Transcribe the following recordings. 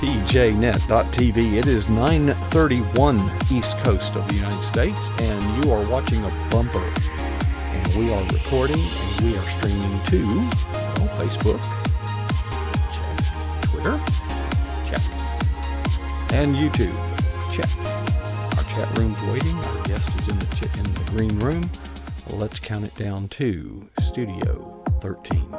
pjnet.tv. It is 9:31 East Coast of the United States, and you are watching a bumper. And we are recording, and we are streaming to Facebook, check. Twitter, check. And YouTube, check. Our chat room's waiting. Our guest is in the green room. Let's count it down to Studio 13.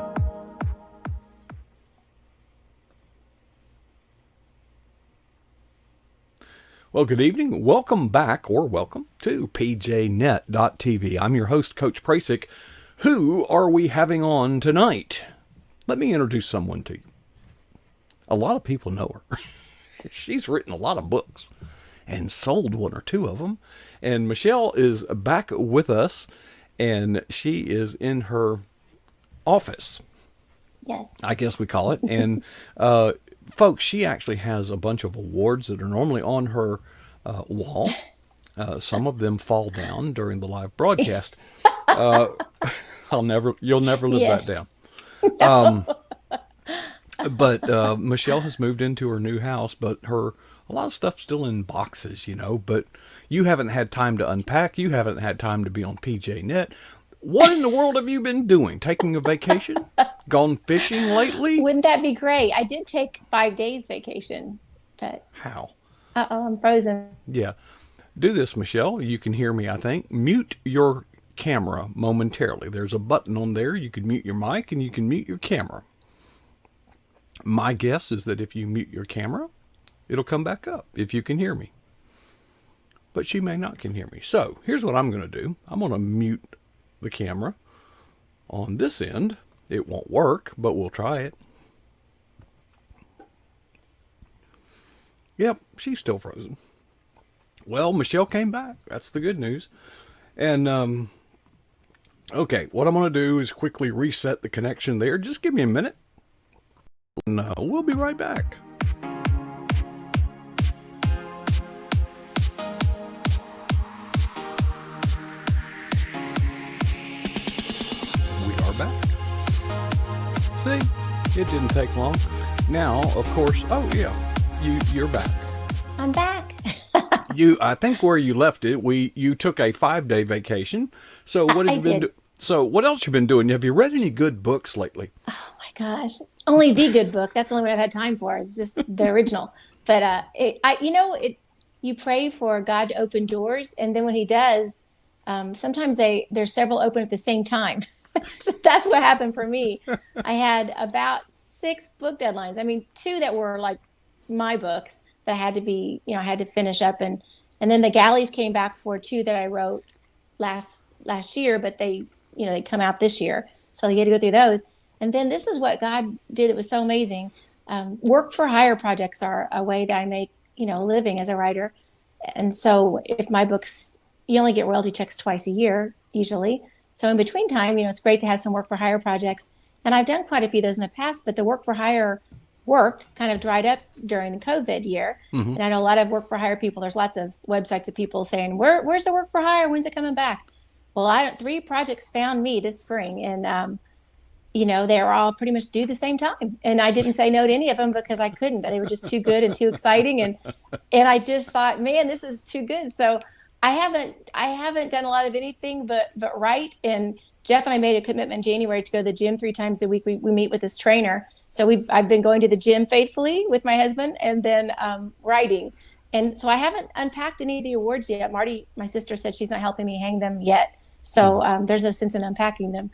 Well, good evening. Welcome back, or welcome to pjnet.tv. I'm your host, Coach Prasick. Who are we having on tonight? Let me introduce someone to you. A lot of people know her. She's written a lot of books and sold one or two of them. And Michelle is back with us, and she is in her office. Yes. I guess we call it. And folks, she actually has a bunch of awards that are normally on her wall. Some of them fall down during the live broadcast. You'll never live that down. But Michelle has moved into her new house, but a lot of stuff's still in boxes, but you haven't had time to unpack. You haven't had time to be on PJNet. What in the world have you been doing? Taking a vacation? Gone fishing lately? Wouldn't that be great? I did take 5 days vacation, but... How? I'm frozen. Yeah. Do this, Michelle. You can hear me, I think. Mute your camera momentarily. There's a button on there. You can mute your mic and you can mute your camera. My guess is that if you mute your camera, it'll come back up if you can hear me. But she may not can hear me. So here's what I'm going to do. I'm going to mute the camera on this end. It won't work, but we'll try it. Yep, she's still frozen. Well, Michelle came back. That's the good news. And, okay, what I'm going to do is quickly reset the connection there. Just give me a minute. And we'll be right back. Back. See, it didn't take long. Now, of course, oh yeah, you're back. I'm back. I think where you left it, you took a 5-day vacation. So what have you been doing? So what else you been doing? Have you read any good books lately? Oh my gosh, only the good book. That's the only one I've had time for. It's just the original. But you pray for God to open doors, and then when He does, sometimes there's several open at the same time. That's what happened for me. I had about 6 book deadlines. I mean, 2 that were like my books that had to be, I had to finish up. And then the galleys came back for 2 that I wrote last year, but they come out this year. So you had to go through those. And then this is what God did. It was so amazing. Work for hire projects are a way that I make, a living as a writer. And so if my books, you only get royalty checks twice a year, usually. So in between time, it's great to have some work for hire projects. And I've done quite a few of those in the past, but the work for hire work kind of dried up during the COVID year. Mm-hmm. And I know a lot of work for hire people. There's lots of websites of people saying, where's the work for hire? When's it coming back? Well, 3 projects found me this spring, and, they were all pretty much due the same time. And I didn't say no to any of them because I couldn't, but they were just too good and too exciting. And I just thought, man, this is too good. So I haven't done a lot of anything but write. And Jeff and I made a commitment in January to go to the gym 3 times a week. We meet with this trainer. So I've been going to the gym faithfully with my husband, and then writing. And so I haven't unpacked any of the awards yet. Marty, my sister, said she's not helping me hang them yet. So there's no sense in unpacking them.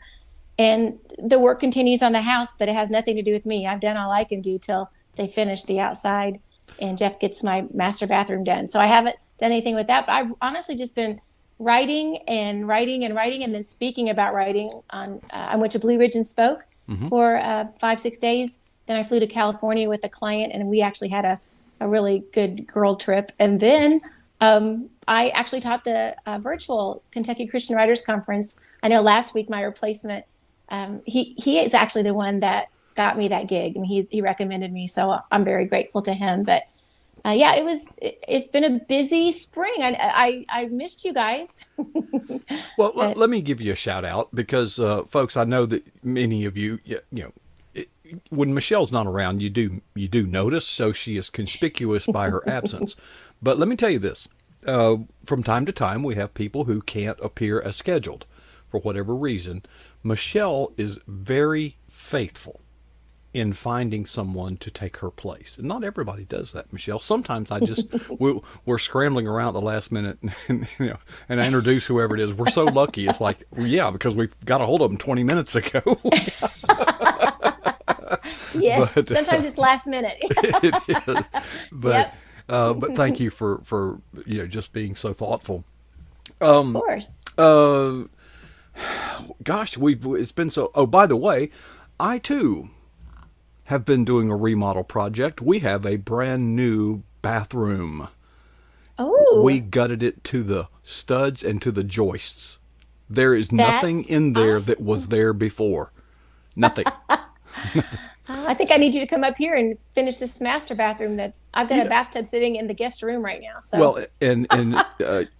And the work continues on the house, but it has nothing to do with me. I've done all I can do till they finish the outside, and Jeff gets my master bathroom done. So I haven't done anything with that, but I've honestly just been writing and then speaking about writing. I went to Blue Ridge and spoke for 5-6 days. Then I flew to California with a client, and we actually had a really good girl trip. And then I actually taught the virtual Kentucky Christian Writers Conference. I know last week my replacement, he is actually the one that got me that gig, and he recommended me, so I'm very grateful to him. But it's been a busy spring. I missed you guys. Well, let me give you a shout out because, folks, I know that many of you, when Michelle's not around, you do notice, so she is conspicuous by her absence. But let me tell you this: from time to time, we have people who can't appear as scheduled for whatever reason. Michelle is very faithful in finding someone to take her place. And not everybody does that, Michelle. Sometimes I just we're scrambling around at the last minute, and and I introduce whoever it is. We're so lucky. It's like, well, yeah, because we've got a hold of them 20 minutes ago. Yes, But sometimes it's last minute. it is. But Yep, but thank you for just being so thoughtful. of course. Uh, Gosh, we've it's been so. Oh, by the way, I too have been doing a remodel project. We have a brand new bathroom. We Oh, gutted it to the studs and to the joists. There is nothing that's in there that was awesome. there before. Nothing. I think I need you to come up here and finish this master bathroom. I've got You a know, bathtub sitting in the guest room right now. So, well, and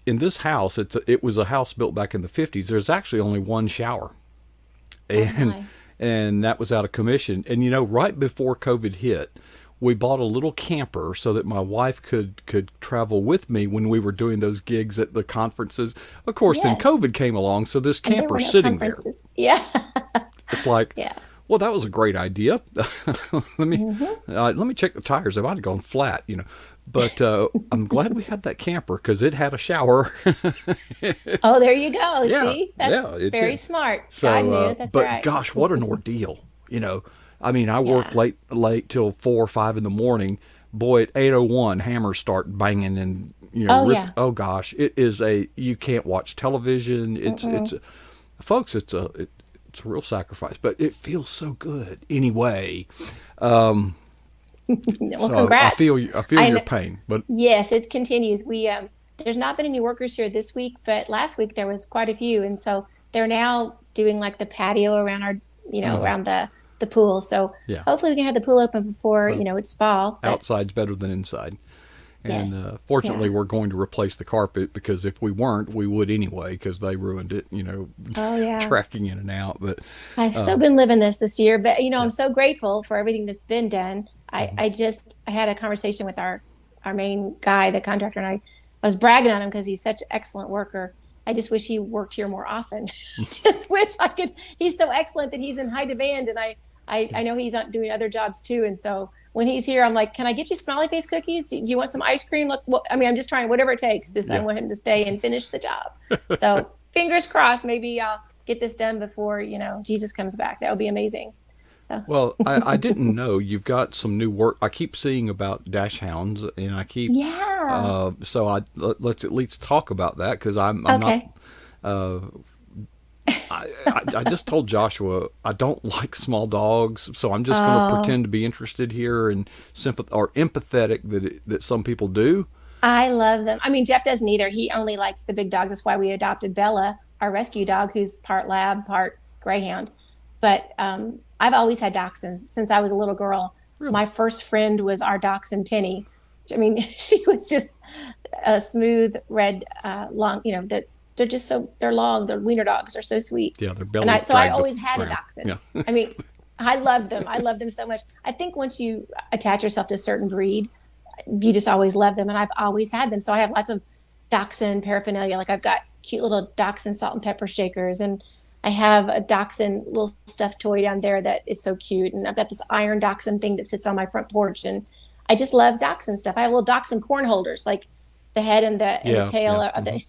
in this house, it was a house built back in the 50s. There's actually only one shower, oh and my. and that was out of commission. And right before COVID hit, we bought a little camper so that my wife could travel with me when we were doing those gigs at the conferences. Of course, then Yes. COVID came along, so this And there were camper's no sitting there. conferences. Yeah. It's like, Yeah. well, that was a great idea. let me Hmm. let me check the tires. They might have gone flat. But I'm glad we had that camper because it had a shower. Oh, there you go. Yeah, See, that's yeah, it very did. smart. God So, knew. That's but right. gosh, what an ordeal! I mean, I work Yeah. late till 4 or 5 in the morning. Boy, at 8:01, hammers start banging, and Oh, yeah. oh gosh, it is you can't watch television. It's folks, it's a real sacrifice, but it feels so good anyway. Um, Well, so I congrats. feel I your know. pain, but Yes, it continues. There's not been any workers here this week, but last week there was quite a few, and so they're now doing like the patio around uh, around the pool. So yeah, hopefully we can have the pool open before, well, it's fall. But outside's better than inside. And yes, fortunately, yeah. we're going to replace the carpet because if we weren't, we would anyway because they ruined it, Oh yeah. tracking in and out. But I've so uh, been living this year, but I'm yeah, so grateful for everything that's been done. I, hmm I just I had a conversation with our main guy, the contractor, and I was bragging on him because he's such an excellent worker. I just wish he worked here more often. Just wish I could. He's so excellent that he's in high demand, and I know he's not doing other jobs too. And so when he's here, I'm like, can I get you smiley face cookies? Do you want some ice cream? Look, well, I mean, I'm just trying whatever it takes. Just I yeah. want him to stay and finish the job. So fingers crossed. Maybe I'll get this done before Jesus comes back. That would be amazing. So Well, I didn't know you've got some new work. I keep seeing about dash hounds, and I keep yeah. so let's at least talk about that because I'm not. Okay. Uh, I just told Joshua I don't like small dogs, so I'm just going to Oh, pretend to be interested here and or empathetic that some people do. I love them. I mean, Jeff doesn't either. He only likes the big dogs. That's why we adopted Bella, our rescue dog, who's part lab, part greyhound. But I've always had dachshunds since I was a little girl. Really? My first friend was our dachshund Penny. I mean, she was just a smooth red, long. That they're long. Their wiener dogs are so sweet. Yeah, their And bellies I drag the always had a ground. dachshund. Yeah. I mean, I love them. I love them so much. I think once you attach yourself to a certain breed, you just always love them. And I've always had them. So I have lots of dachshund paraphernalia. Like I've got cute little dachshund salt and pepper shakers. And I have a dachshund little stuffed toy down there that is so cute. And I've got this iron dachshund thing that sits on my front porch. And I just love dachshund stuff. I have little dachshund corn holders, like the head and the Yeah, tail yeah. of the.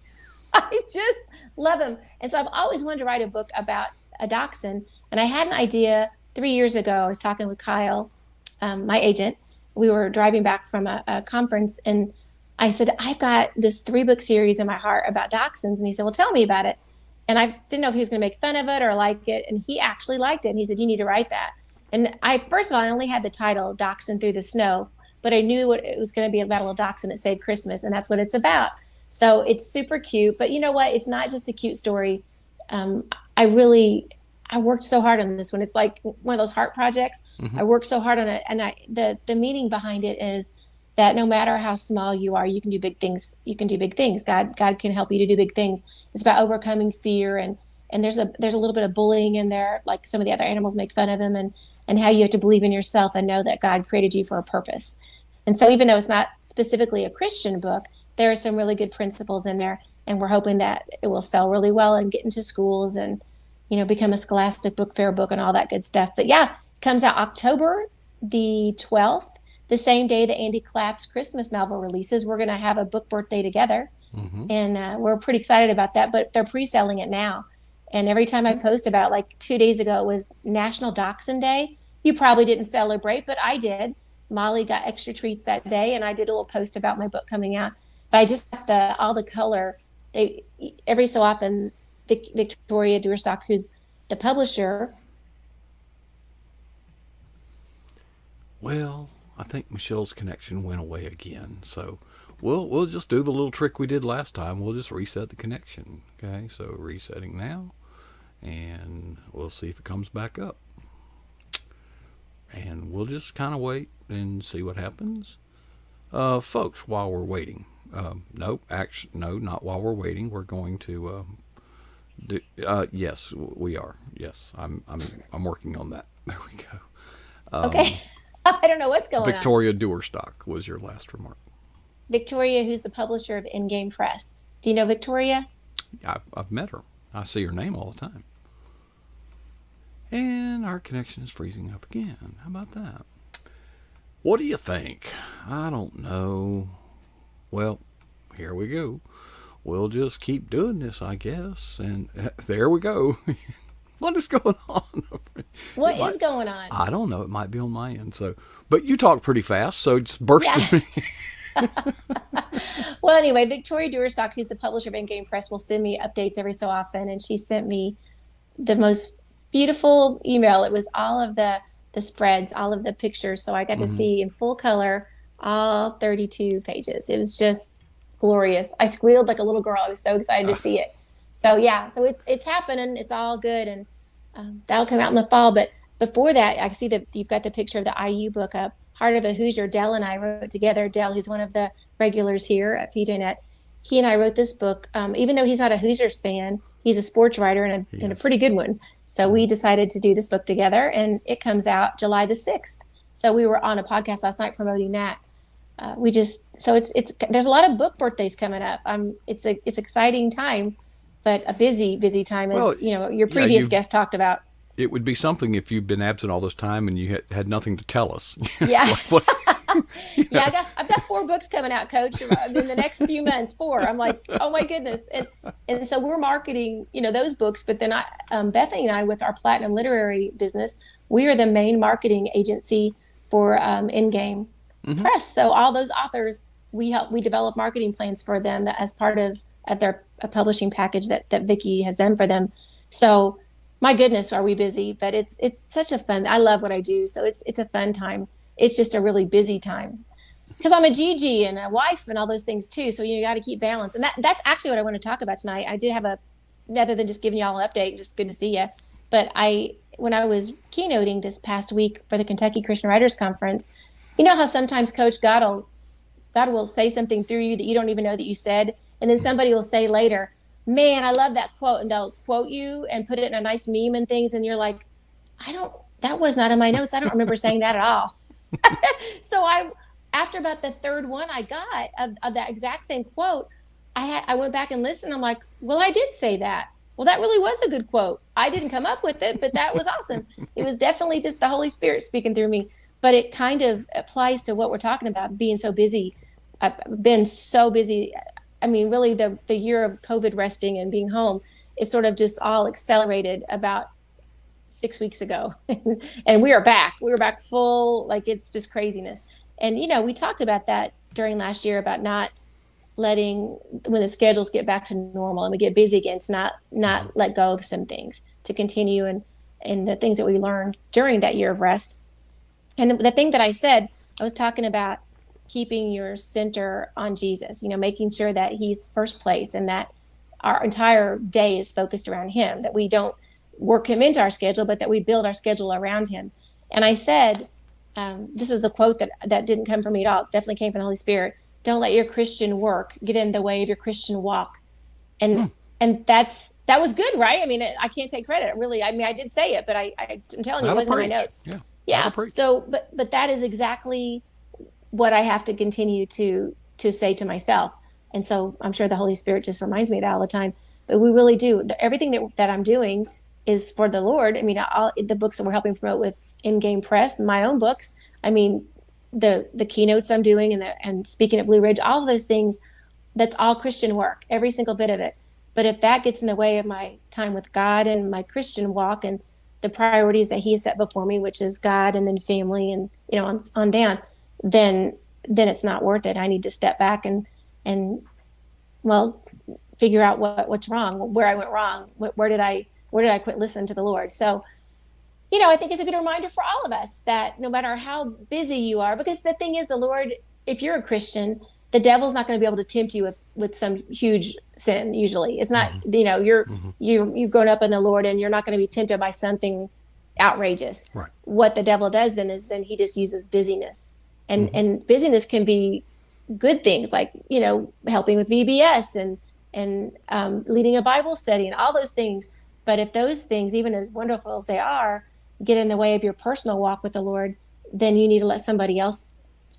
I just love them. And so I've always wanted to write a book about a dachshund. And I had an idea 3 years ago. I was talking with Kyle, my agent. We were driving back from a conference, and I said, I've got this 3 book series in my heart about dachshunds. And he said, well, tell me about it. And I didn't know if he was going to make fun of it or like it. And he actually liked it. And he said, you need to write that. And first of all, I only had the title Dachshund Through the Snow, but I knew what it was going to be about, a little dachshund that saved Christmas. And that's what it's about. So it's super cute. But you know what? It's not just a cute story. Um, I really, I worked so hard on this one. It's like one of those heart projects. Hmm. I worked so hard on it. And the meaning behind it is that no matter how small you are, you can do big things. You can do big things. God can help you to do big things. It's about overcoming fear and there's a little bit of bullying in there, like some of the other animals make fun of him, and how you have to believe in yourself and know that God created you for a purpose. And so even though it's not specifically a Christian book, there are some really good principles in there, and we're hoping that it will sell really well and get into schools and become a Scholastic Book Fair book and all that good stuff. But yeah, it comes out October the 12th, the same day that Andy Clapp's Christmas novel releases. We're going to have a book birthday together, and we're pretty excited about that. But they're pre-selling it now, and every time I post about it, like 2 days ago, it was National Dachshund Day. You probably didn't celebrate, but I did. Molly got extra treats that day, and I did a little post about my book coming out. But I just got all the color. They every so often, Victoria Duerstock, who's the publisher. Well, I think Michelle's connection went away again, so we'll just do the little trick we did last time. We'll just reset the connection. Okay, so resetting now, and we'll see if it comes back up. And we'll just kind of wait and see what happens. Folks, while we're waiting, no, not while we're waiting. We're going to yes, we are. Yes, I'm working on that. There we go. Okay. I don't know what's going on. Victoria Duerstock was your last remark. Victoria, who's the publisher of In-Game Press. Do you know Victoria? I've met her. I see her name all the time. And our connection is freezing up again. How about that? What do you think? I don't know. Well, here we go. We'll just keep doing this, I guess. And there we go. What is going on? What is going on? I don't know. It might be on my end. So, but you talk pretty fast, so just burst at me. Well, anyway, Victoria Duerstock, who's the publisher of In-Game Press, will send me updates every so often, and she sent me the most beautiful email. It was all of the spreads, all of the pictures, so I got to see in full color all 32 pages. It was just glorious. I squealed like a little girl. I was so excited to see it. So yeah, so it's happening. It's all good, and that'll come out in the fall. But before that, I see that you've got the picture of the IU book up. Heart of a Hoosier. Dell and I wrote together. Dell, who's one of the regulars here at PJNet, he and I wrote this book. Even though he's not a Hoosiers fan, he's a sports writer and a pretty good one. So we decided to do this book together, and it comes out July the 6th. So we were on a podcast last night promoting that. There's a lot of book birthdays coming up. It's exciting time, but a busy time, as your previous guest talked about. It would be something if you've been absent all this time and you had nothing to tell us. Yeah. Yeah, I've got 4 books coming out, Coach, in the next few months. 4. I'm like, oh my goodness, and so we're marketing, those books. But then Bethany and I, with our Platinum Literary business, we are the main marketing agency for In-Game Press. So all those authors, we develop marketing plans for them as part of their publishing package that Vicki has done for them. So my goodness, are we busy? But it's such a fun. I love what I do, so it's a fun time. It's just a really busy time because I'm a Gigi and a wife and all those things too. So you got to keep balance, and that's actually what I want to talk about tonight. I did have rather than just giving y'all an update, just good to see you. But when I was keynoting this past week for the Kentucky Christian Writers Conference, you know how sometimes, Coach, God will say something through you that you don't even know that you said, and then somebody will say later, "Man, I love that quote," and they'll quote you and put it in a nice meme and things, and you're like, that was not in my notes. I don't remember saying that at all. So after about the third one I got of that exact same quote, I went back and listened. I'm like, well, I did say that. Well, that really was a good quote. I didn't come up with it, but that was awesome. It was definitely just the Holy Spirit speaking through me. But it kind of applies to what we're talking about, being so busy. I've been so busy. I mean, really, the year of COVID resting and being home, it sort of just all accelerated about 6 weeks ago. And we are back. We were back full, like it's just craziness. And, we talked about that during last year about not letting, when the schedules get back to normal and we get busy again, to not let go of some things, to continue and the things that we learned during that year of rest. And the thing that I said, I was talking about keeping your center on Jesus, making sure that he's first place and that our entire day is focused around him, that we don't work him into our schedule, but that we build our schedule around him. And I said, this is the quote that didn't come from me at all. It definitely came from the Holy Spirit. Don't let your Christian work get in the way of your Christian walk. And and that was good, right? I mean, I can't take credit, really. I mean, I did say it, but I'm telling you, it That'll wasn't in my preach. notes. Yeah. That'll Yeah. preach. So, but that is exactly what I have to continue to say to myself. And so I'm sure the Holy Spirit just reminds me of that all the time. But we really do. Everything that I'm doing is for the Lord. I mean, all the books that we're helping promote with In-Game Press, my own books. I mean, the keynotes I'm doing and speaking at Blue Ridge, all of those things, that's all Christian work, every single bit of it. But if that gets in the way of my time with God and my Christian walk and the priorities that He has set before me, which is God and then family and on down, then it's not worth it. I need to step back and well, figure out what's wrong, where I went wrong, where did I quit listening to the Lord. So I think it's a good reminder for all of us that no matter how busy you are, because the thing is, the Lord, if you're a Christian, the devil's not going to be able to tempt you with some huge sin. Usually, it's not. Mm-hmm. You've grown up in the Lord, and you're not going to be tempted by something outrageous. Right. What the devil does then is he just uses busyness, and Mm-hmm. and busyness can be good things like helping with VBS and leading a Bible study and all those things. But if those things, even as wonderful as they are, get in the way of your personal walk with the Lord, then you need to let somebody else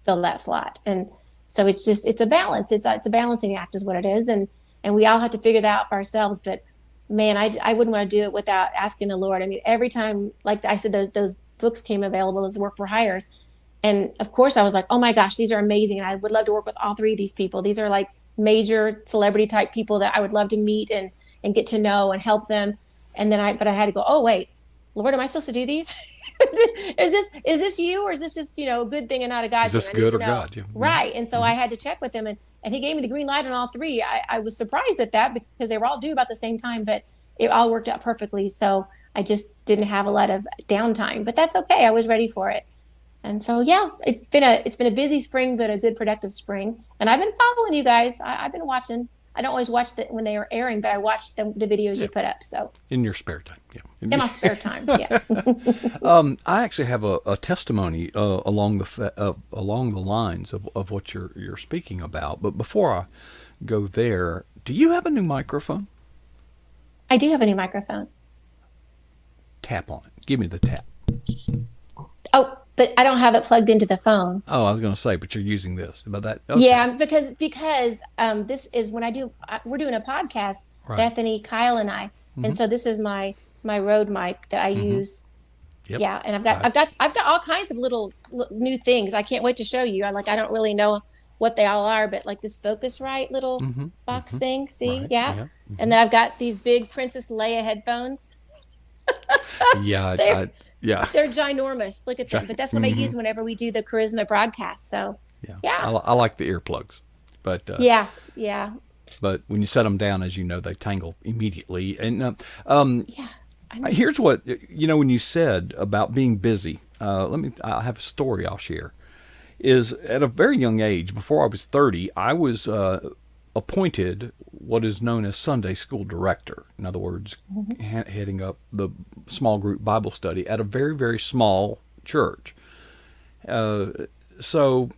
fill that slot. And so it's a balance. It's a balancing act is what it is. And we all have to figure that out for ourselves. But man, I wouldn't want to do it without asking the Lord. I mean, every time, like I said, those books came available as work for hires. And of course I was like, oh my gosh, these are amazing. And I would love to work with all three of these people. These are like major celebrity type people that I would love to meet and get to know and help them. And then but I had to go, oh wait, Lord, am I supposed to do these? Is this you, or is this just a good thing and not a God Is thing? this I need good to or know. God? Yeah. Mm-hmm. Right. And so I had to check with him, and he gave me the green light on all three. I was surprised at that because they were all due about the same time, but it all worked out perfectly. So I just didn't have a lot of downtime, but that's okay. I was ready for it. And so, yeah, it's been a busy spring, but a good productive spring. And I've been following you guys. I've been watching. I don't always watch when they are airing, but I watch the videos Yeah. you put up. So In your spare time. Yeah. in my spare time, yeah. I actually have a testimony along the lines of what you're speaking about. But before I go there, do you have a new microphone? I do have a new microphone. Tap on it. Give me the tap. Oh, but I don't have it plugged into the phone. Oh, I was going to say, but you're using this. But that okay. Yeah, because this is when we're doing a podcast, Right. Bethany, Kyle, and I, and so this is my Rode mic that I use. Yep. Yeah, and I've got all kinds of little new things. I can't wait to show you. I don't really know what they all are, but like this Focusrite little box thing. See, Right. yeah. Yeah. And then I've got these big Princess Leia headphones. Yeah. They're- Yeah. They're ginormous. Look at them. But that's what I use whenever we do the Charisma broadcast. So Yeah. yeah. I like the earplugs, but Yeah. but when you set them down, as you know, they tangle immediately. And Yeah. I know. here's what when you said about being busy. I have a story I'll share. Is at a very young age, before I was 30, I was appointed what is known as Sunday school director. In other words, heading up the small group Bible study at a very, very small church. So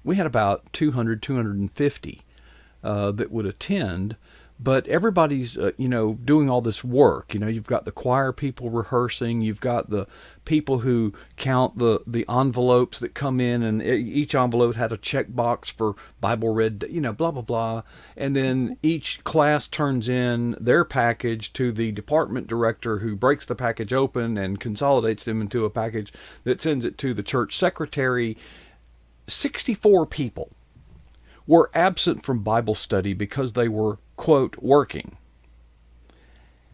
we had about 250 that would attend, but everybody's doing all this work. You've got the choir people rehearsing, you've got the people who count the envelopes that come in, and each envelope had a check box for Bible read, blah blah blah, and then each class turns in their package to the department director, who breaks the package open and consolidates them into a package that sends it to the church secretary. 64 people were absent from Bible study because they were, quote, working.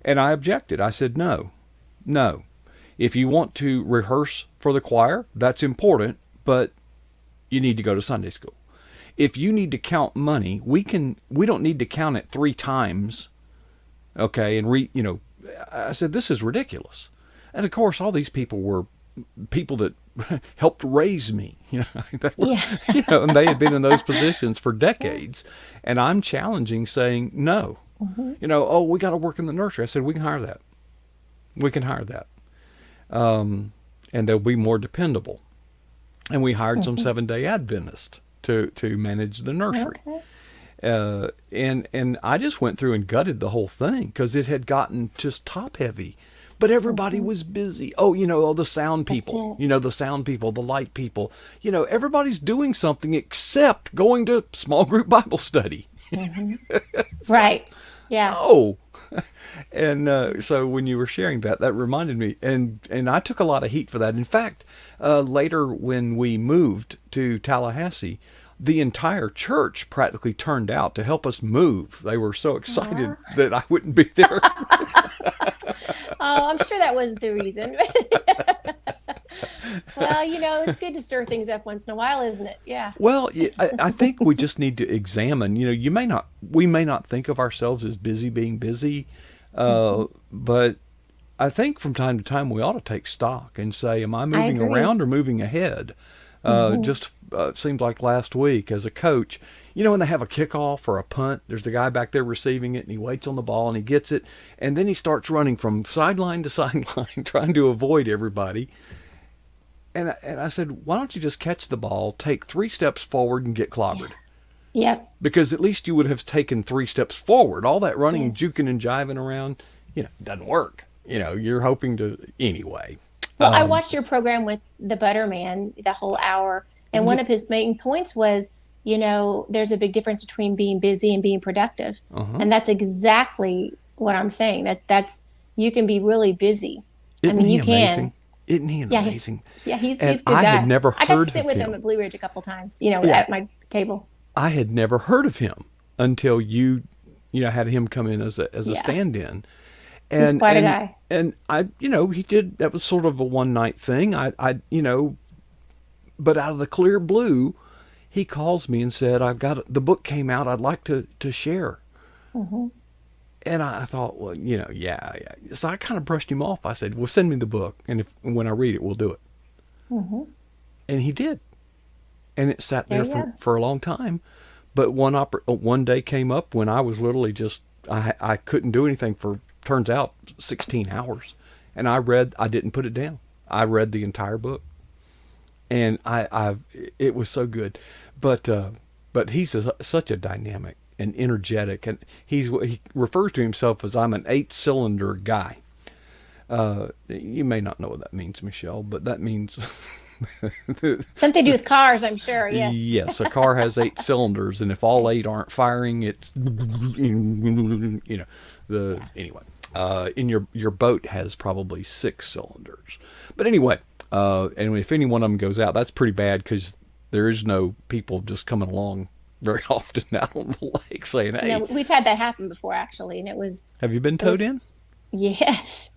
And I objected. I said, no. If you want to rehearse for the choir, that's important, but you need to go to Sunday school. If you need to count money, we don't need to count it 3 times, okay, and I said, this is ridiculous. And of course, all these people were people that helped raise me, they were, and they had been in those positions for decades. And I'm challenging, saying, no, oh, we got to work in the nursery. I said, we can hire that. And they'll be more dependable. And we hired some 7-day Adventists to manage the nursery. Okay. And I just went through and gutted the whole thing because it had gotten just top heavy. But everybody was busy. Oh, the sound That's people, it. the sound people, the light people, everybody's doing something except going to small group Bible study. Hmm. Right. Yeah. Oh, and so when you were sharing that, that reminded me, and I took a lot of heat for that. In fact, later when we moved to Tallahassee, the entire church practically turned out to help us move. They were so excited Aw. that I wouldn't be there. Oh, I'm sure that wasn't the reason. Well, it's good to stir things up once in a while, isn't it? Yeah. Well, I think we just need to examine. We may not think of ourselves as busy being busy, Hmm. but I think from time to time we ought to take stock and say, am I I moving agree. around or moving ahead? Hmm. Just seemed like last week as a coach, when they have a kickoff or a punt, there's the guy back there receiving it and he waits on the ball and he gets it. And then he starts running from sideline to sideline trying to avoid everybody. And I said, why don't you just catch the ball, take 3 steps forward and get Yeah. clobbered? Yep. Because at least you would have taken 3 steps forward. All that running, Yes. juking and jiving around, doesn't work. You're hoping to anyway. Well, I watched your program with the Butterman the whole hour, and one Yeah. of his main points was, there's a big difference between being busy and being productive. Uh-huh. And that's exactly what I'm saying. That's you can be really busy. I Isn't mean, he you can. amazing? Isn't he Yeah, amazing? yeah, he's And a good I had guy. never I got to heard sit of with him him. at Blue Ridge a couple times, Yeah. at my table. I had never heard of him until had him come in as a Yeah, stand-in. he's And quite a and guy. and I, he did that was sort of a one night thing. But out of the clear blue, he calls me and said, "I've got the book came out. I'd like to share." Hmm. And I thought, well, yeah, yeah. So I kind of brushed him off. I said, "Well, send me the book, and if when I read it, we'll do it." Hmm. And he did, and it sat There there you for go. a long time. But one day came up when I was literally just I couldn't do anything for turns out 16 hours, and I didn't put it down. I read the entire book, and it was so good. But he's such a dynamic and energetic, and he refers to himself as I'm an 8-cylinder guy. You may not know what that means, Michelle, but that means Something to do with cars, I'm sure. Yes. yes, a car has 8 cylinders, and if all 8 aren't firing, it's the Yeah. anyway. In your boat has probably 6 cylinders, but anyway, and if any one of them goes out, that's pretty bad because there is no people just coming along very often out on the lake saying, No, "Hey, we've had that happen before actually, and have you been it towed was in?" yes.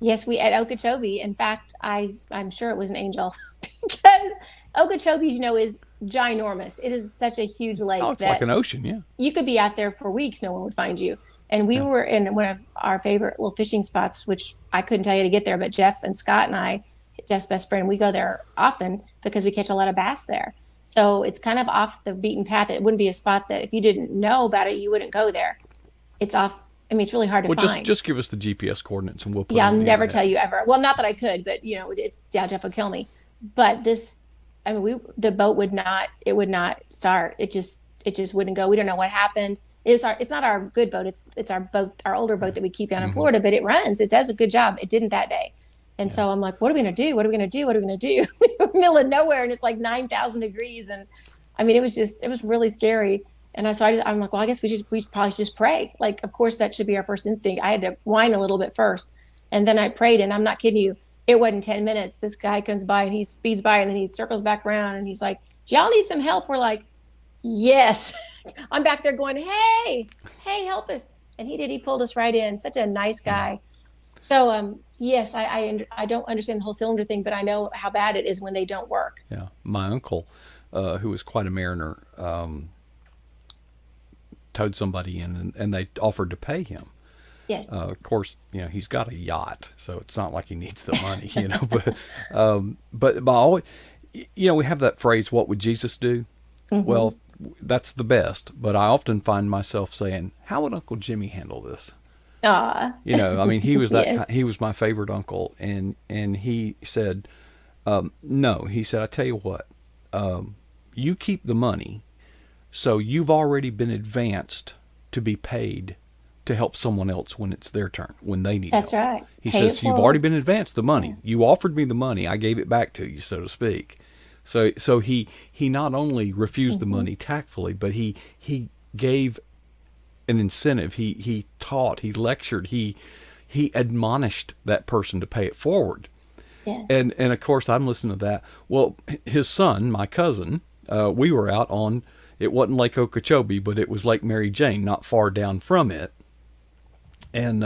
Yes, we at Okeechobee. In fact, I'm sure it was an angel because Okeechobee, is ginormous. It is such a huge Oh, lake it's like that an ocean, yeah, you could be out there for weeks, no one would find you. And we yeah. were in one of our favorite little fishing spots, which I couldn't tell you to get there, but Jeff and Scott and I, Jeff's best friend, we go there often because we catch a lot of bass there. So it's kind of off the beaten path. It wouldn't be a spot that if you didn't know about it, you wouldn't go there. It's off. I mean, it's really hard to Well, just find. just give us the GPS coordinates and we'll put Yeah, them I'll on the never internet. tell you ever. Well, not that I could, but it's yeah, Jeff would kill me. But this, I mean, the boat would not start. It just wouldn't go. We don't know what happened. It's not our good boat. It's our boat, our older boat that we keep down in Hmm. Florida, but it runs. It does a good job. It didn't that day. And Yeah. so I'm like, what are we gonna do? What are we gonna do? What are we gonna do? We're in the middle of nowhere and it's like 9,000 degrees. And I mean, it was really scary. And I'm like, well, I guess we probably should just pray. Like, of course, that should be our first instinct. I had to whine a little bit first, and then I prayed. And I'm not kidding you, it wasn't 10 minutes. This guy comes by and he speeds by, and then he circles back around, and he's like, "Do y'all need some help?" We're like, "Yes." I'm back there going, "Hey, hey, help us!" And he did. He pulled us right in. Such a nice Yeah. guy. So, yes, I don't understand the whole cylinder thing, but I know how bad it is when they don't work. Yeah. My uncle, who was quite a mariner, towed somebody in and they offered to pay him. Yes. Of course, he's got a yacht, so it's not like he needs the money, but always, we have that phrase, "What would Jesus do?" Hmm. Well, that's the best, but I often find myself saying, "How would Uncle Jimmy handle this?" Aw. I mean, he was Yes. he was my favorite uncle, and he said, no, he said, "I tell you what, you keep the money, So you've already been advanced to be paid to help someone else when it's their turn, when they need That's help. right. He Pay it says, you've already forward. been advanced the Yeah. money. You offered me the money. I gave it back to you, so to speak. So he not only refused the Hmm. money tactfully, but he gave an incentive. He taught, he lectured, he admonished that person to pay it forward. Yes. And of course I'm listening to that. Well, his son, my cousin, we were out on, it wasn't Lake Okeechobee, but it was Lake Mary Jane, not far down from it. And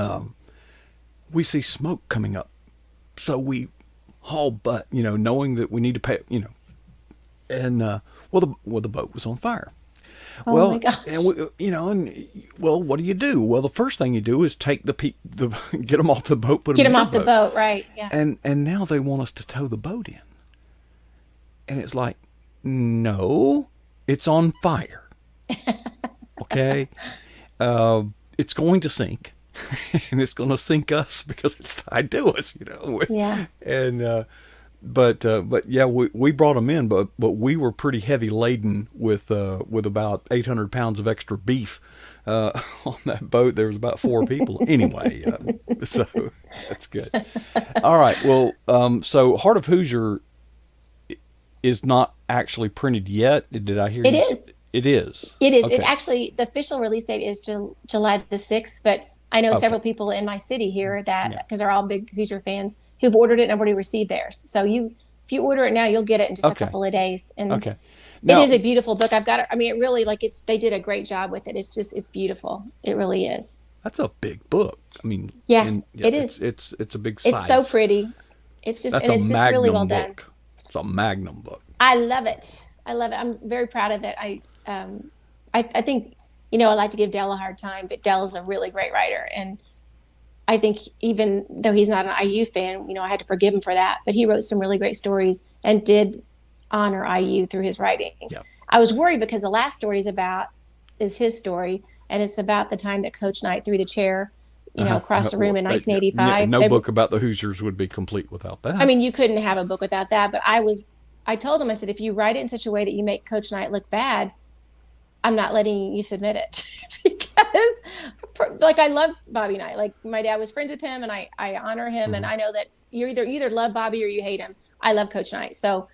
we see smoke coming up. So we haul butt, knowing that we need to pay, and the boat was on fire. Oh my Well, and gosh. we, well, what do? Well, the first thing you do is take the get them off the boat, put them Get in him your off the boat, boat, right? Yeah. and now they want us to tow the boat in, and it's like, no, it's on fire. Okay, it's going to sink, and it's going to sink us because it's tied to us. Yeah. And but yeah, we brought them in, but we were pretty heavy laden with about 800 pounds of extra beef on that boat. There was about four people anyway, so that's good. All right, well, so Heart of Hoosier is not actually printed yet. Did I hear It you? is. It is. It is. It Okay. actually, the official release date is July the 6th, but I know Okay. several people in my city here that, Yeah. because they're all big Hoosier fans, who've ordered it and have already received theirs. So if you order it now, you'll get it in just a Okay. couple of days. And Okay. it Now is a beautiful book. I've got it. I mean, it really, like, they did a great job with it. It's beautiful. It really is. that's a big book. I mean, Yeah, and yeah, it is. it's a big It's so size. pretty. It's just, That's and a it's just really well magnum done. book. It's a magnum book. I love it. I love it. I'm very proud of it. I think, I like to give Dell a hard time, but Dell is a really great writer. And I think even though he's not an IU fan, I had to forgive him for that. But he wrote some really great stories and did honor IU through his writing. Yeah. I was worried because the last story is his story, and it's about the time that Coach Knight threw the chair, across the room in Yeah, 1985. no book about the Hoosiers would be complete without I that. mean, you couldn't have a book without that. But I told him, I said, if you write it in such a way that you make Coach Knight look bad, I'm not letting you submit it because, like, I love Bobby Knight. Like, my dad was friends with him, and I honor him, and Mhm. I know that you either love Bobby or you hate him. I love Coach Knight, so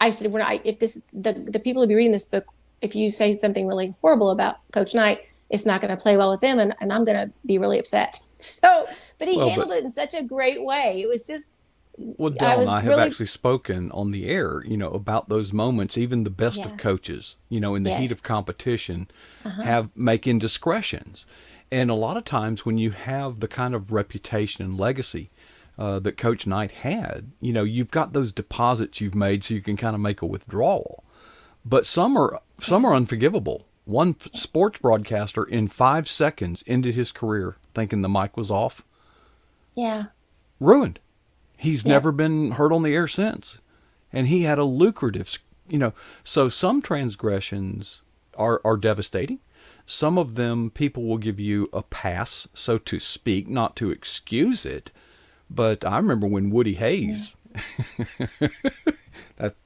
I said, if the people who be reading this book, if you say something really horrible about Coach Knight, it's not going to play well with them, and I'm going to be really upset. So, but he Well, handled it in such a great way. It was just, I Dell and was I have really, actually spoken on the air, about those moments. Even the best of yeah, coaches, in the heat of yes, competition, uh-huh, have make indiscretions. And a lot of times, when you have the kind of reputation and legacy that Coach Knight had, you've got those deposits you've made, so you can kind of make a withdrawal. But some are unforgivable. One sports broadcaster in 5 seconds ended his career thinking the mic was off, yeah, ruined. He's yep, never been heard on the air since, and he had a lucrative, So some transgressions are devastating. Some of them people will give you a pass, so to speak, not to excuse it. But I remember when Woody yeah. Hayes,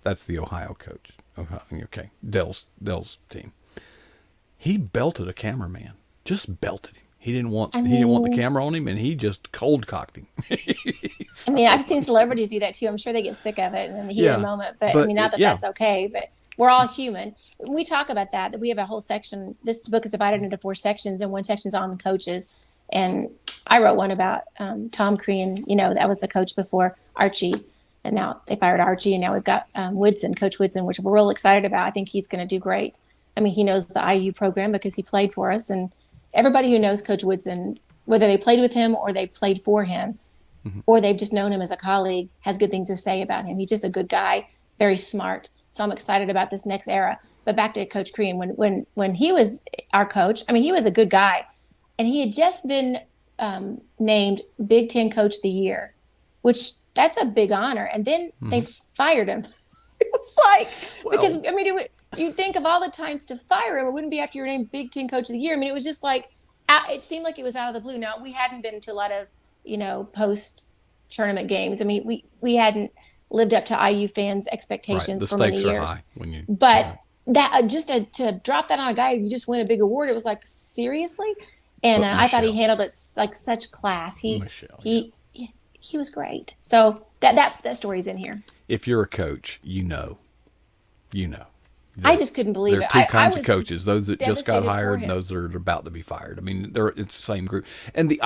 that's the Ohio coach. Okay, Dell's team. He belted a cameraman, just belted him. I He didn't want the mean, camera on him, and he just cold cocked him. I've seen celebrities do that too. I'm sure they get sick of it in the heat of the Yeah, moment. But I but mean, not that yeah, that's okay. But we're all human. We talk about that. We have a whole section. This book is divided into 4 sections, and one section is on coaches. And I wrote one about Tom Crean. That was the coach before Archie, and now they fired Archie, and now we've got Woodson, Coach Woodson, which we're real excited about. I think he's going to do great. I mean, he knows the IU program because he played for us, and everybody who knows Coach Woodson, whether they played with him or they played for him, mhm. or they've just known him as a colleague, has good things to say about him. He's just a good guy, very smart. So I'm excited about this next era. But back to Coach Crean, when he was our coach, I mean, he was a good guy, and he had just been named Big Ten Coach of the Year, which that's a big honor. And then they Mhm. fired him. It was like, because Well, I mean, you think of all the times to fire him, it wouldn't be after you're named Big Ten Coach of the Year. I mean, it was just like, it seemed like it was out of the blue. Now, we hadn't been to a lot of, post tournament games. I mean, we hadn't lived up to IU fans' right. expectations The for many stakes are years. high when you. But Yeah. that just to drop that on a guy who just win a big award, it was like, seriously. And But I thought he Michelle, handled it like such class. Michelle, yeah. He was great. So that story's in here. If you're a coach, you know. I There, just couldn't there believe are it. two I kinds of was coaches: those that just got devastated for hired, and him. those that are about to be fired. I mean, it's the same group. And at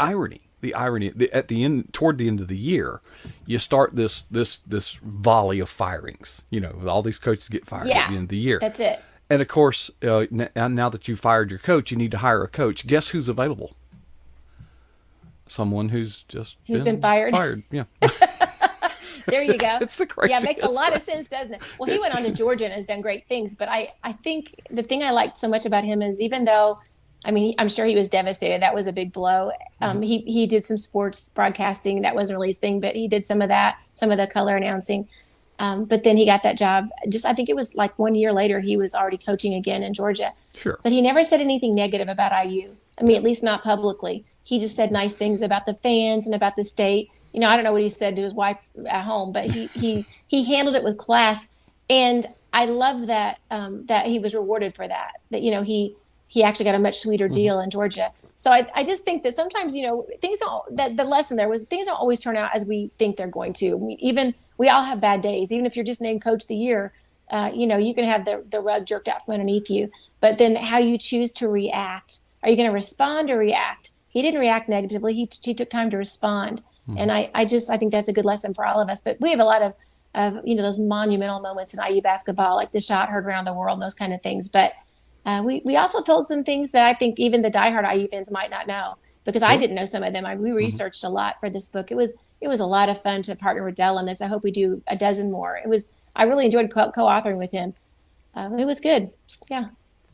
the end, toward the end of the year, you start this volley of firings. You know, all these coaches get fired at Yeah, the end of the year. that's it. And of course, now that you've fired your coach, you need to hire a coach. Guess who's available? Someone who's just Who's been fired? Fired, yeah. There you go. It's the Yeah, it makes a craziest lot of thing. sense, doesn't it? Well, he went on to Georgia and has done great things. But I think the thing I liked so much about him is, even though, I mean, I'm sure he was devastated. That was a big blow. He did some sports broadcasting. That wasn't really his thing, but he did some of that, some of the color announcing. But then he got that job. Just, I think it was like 1 year later, he was already coaching again in Georgia. Sure. But he never said anything negative about IU. I mean, at least not publicly. He just said nice things about the fans and about the state. You know, I don't know what he said to his wife at home, but he handled it with class. And I love that that he was rewarded for that. That, you know, he actually got a much sweeter deal in Georgia. So I just think that sometimes, you know, things don't, that the lesson there was, things don't always turn out as we think they're going to. I mean, even we all have bad days. Even if you're just named coach of the year, you know, you can have the rug jerked out from underneath you. But then how you choose to react. Are you going to respond or react? He didn't react negatively. He took time to respond. And I think that's a good lesson for all of us. But we have a lot of you know, those monumental moments in IU basketball, like the shot heard around the world, those kind of things. But we also told some things that I think even the diehard IU fans might not know, because I didn't know some of them. We researched a lot for this book. It was a lot of fun to partner with Dell on this. I hope we do a dozen more. I really enjoyed co-authoring with him. It was good. Yeah.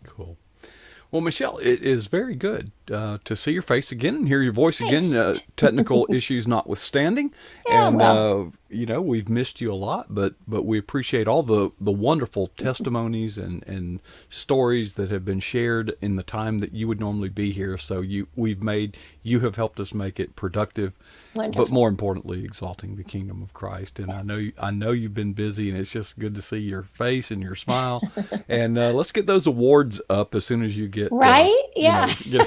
Cool. Well, Michelle, it is very good to see your face again and hear your voice again, Thanks. technical issues notwithstanding. Yeah, And, well. you know, we've missed you a lot, but we appreciate all the wonderful testimonies and stories that have been shared in the time that you would normally be here. So you have helped us make it productive, Wonderful. but more importantly, exalting the kingdom of Christ. And Yes. I know you've been busy, and it's just good to see your face and your smile. And let's get those awards up as soon as you get Right? you know, Yeah.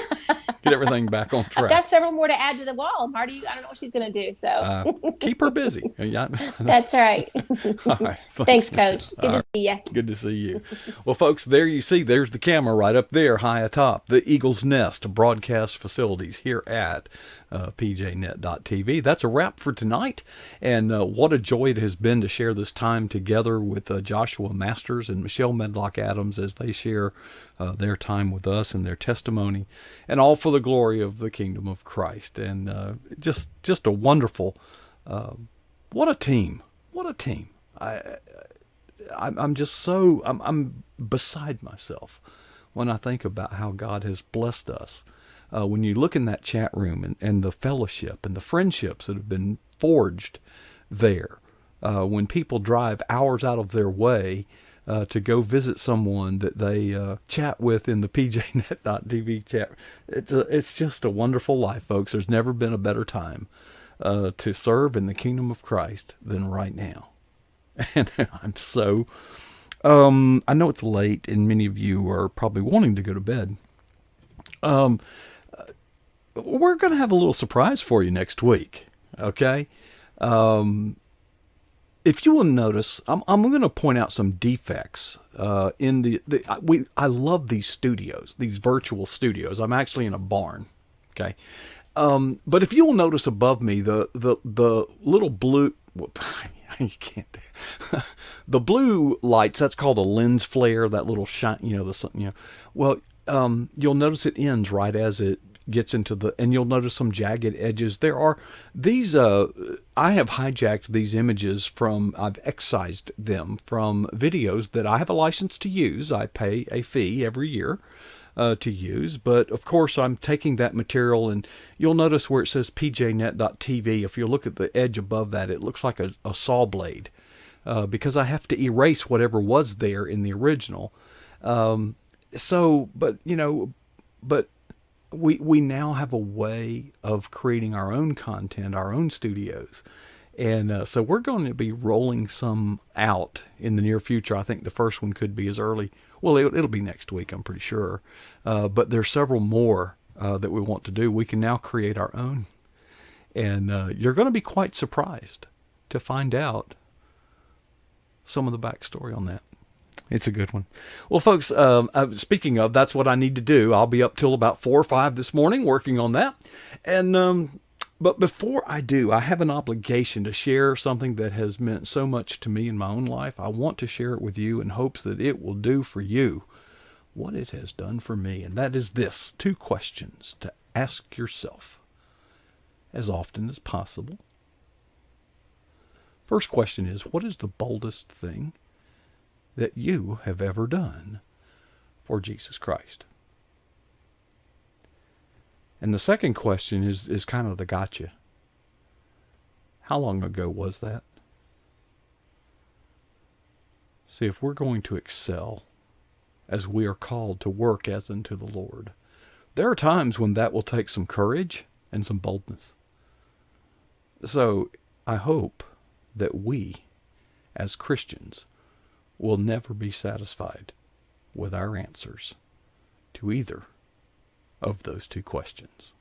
get everything back on I've got track. several more to add to the wall. Marty, I don't know what she's going to do. So Keep her busy. Yeah. that's right. All right. Thanks, Coach. Good All to right. see you. Good to see you. Well, folks, there you see, there's the camera right up there, high atop the Eagle's Nest broadcast facilities here at pjnet.tv. That's a wrap for tonight. And what a joy it has been to share this time together with Joshua Masters and Michelle Medlock Adams as they share their time with us and their testimony, and all for the glory of the kingdom of Christ. And just a wonderful, what a team. What a team. I'm just so, I'm beside myself when I think about how God has blessed us. When you look in that chat room and the fellowship and the friendships that have been forged there, when people drive hours out of their way to go visit someone that they chat with in the pjnet.tv chat, it's just a wonderful life, folks. There's never been a better time to serve in the kingdom of Christ than right now. And I'm so, I know it's late and many of you are probably wanting to go to bed. We're going to have a little surprise for you next week. Okay. If you will notice, I'm going to point out some defects in I love these studios, these virtual studios. I'm actually in a barn. Okay. But if you will notice above me, the little blue, well, you can't. The blue lights, that's called a lens flare. That little shine, Well, you'll notice it ends right as it gets into and you'll notice some jagged edges. There are these. I have hijacked these images I've excised them from videos that I have a license to use. I pay a fee every year to use, but of course I'm taking that material, and you'll notice where it says pjnet.tv. If you look at the edge above that, it looks like a saw blade, because I have to erase whatever was there in the original. But we now have a way of creating our own content, our own studios. And so we're going to be rolling some out in the near future. I think the first one could be as early. Well, it'll be next week, I'm pretty sure. But there's several more that we want to do. We can now create our own. And you're going to be quite surprised to find out some of the backstory on that. It's a good one. Well, folks, speaking of, that's what I need to do. I'll be up till about 4 or 5 this morning working on that. And but before I do, I have an obligation to share something that has meant so much to me in my own life. I want to share it with you in hopes that it will do for you what it has done for me. And that is this: 2 questions to ask yourself as often as possible. First question is, what is the boldest thing that you have ever done for Jesus Christ? And the second question is kind of the gotcha. How long ago was that? See, if we're going to excel as we are called to work as unto the Lord, there are times when that will take some courage and some boldness. So I hope that we, as Christians, will never be satisfied with our answers to either of those 2 questions.